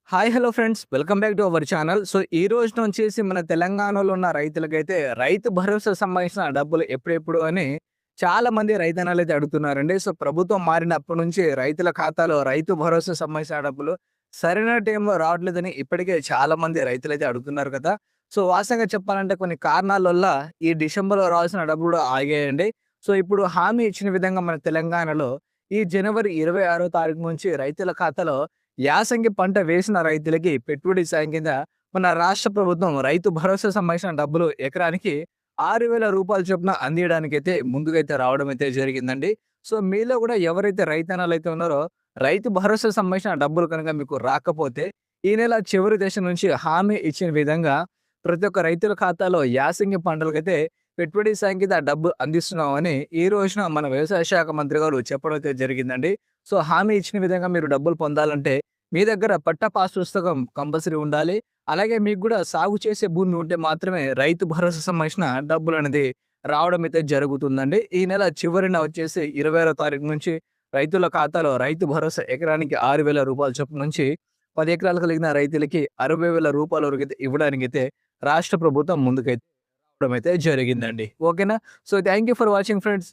Hi hello friends welcome back to our channel. So ఈ రోజు నుంచేసి మన తెలంగాణలో ఉన్న రైతులకైతే రైతు భరోసా సంబంధించిన డబ్బులు ఎప్పుడెప్పుడు అని చాలా మంది రైతన్నలు అయితే అడుగుతున్నారండి. సో ప్రభుత్వం మారినప్పటి నుంచి రైతుల ఖాతాలో రైతు భరోసా సంబంధించిన డబ్బులు సరైన టైంలో రావట్లేదని ఇప్పటికే చాలా మంది రైతులైతే అడుగుతున్నారు కదా. సో వాస్తవంగా చెప్పాలంటే కొన్ని కారణాల వల్ల ఈ డిసెంబర్లో రావాల్సిన డబ్బులు కూడా ఆగాయండి. సో ఇప్పుడు హామీ ఇచ్చిన విధంగా మన తెలంగాణలో ఈ జనవరి 26వ తారీఖు నుంచి రైతుల ఖాతాలో యాసంగి పంట వేసిన రైతులకి పెట్టుబడి సాయం కింద మన రాష్ట్ర ప్రభుత్వం రైతు భరోసా సంబంధించిన డబ్బులు ఎకరానికి రూ. 6,000 చొప్పున అందియడానికైతే ముందుకైతే రావడం అయితే జరిగిందండి. సో మీలో కూడా ఎవరైతే రైతన్నలైతే ఉన్నారో రైతు భరోసా సంబంధించిన డబ్బులు కనుక మీకు రాకపోతే ఈ నెల చివరి దశ నుంచి హామీ ఇచ్చిన విధంగా ప్రతి ఒక్క రైతుల ఖాతాలో యాసంగి పంటలకైతే పెట్టుబడి సాయం కింద డబ్బు అందిస్తున్నామని ఈ రోజున మన వ్యవసాయ శాఖ మంత్రి గారు చెప్పడం అయితే జరిగిందండి. సో హామీ ఇచ్చిన విధంగా మీరు డబ్బులు పొందాలంటే మీ దగ్గర పట్టా పాస్ పుస్తకం కంపల్సరీ ఉండాలి. అలాగే మీకు కూడా సాగు చేసే భూమి ఉంటే మాత్రమే రైతు భరోసా సంబంధించిన డబ్బులనేది రావడం అయితే జరుగుతుందండి. ఈ నెల చివరిన వచ్చేసి 26వ తారీఖు నుంచి రైతుల ఖాతాలో రైతు భరోసా ఎకరానికి రూ. 6,000 చొప్పున నుంచి 10 ఎకరాలు కలిగిన రైతులకి రూ. 60,000 వరకైతే ఇవ్వడానికైతే రాష్ట్ర ప్రభుత్వం ముందుకైతే రావడం అయితే జరిగిందండి. ఓకేనా? So thank you for watching friends.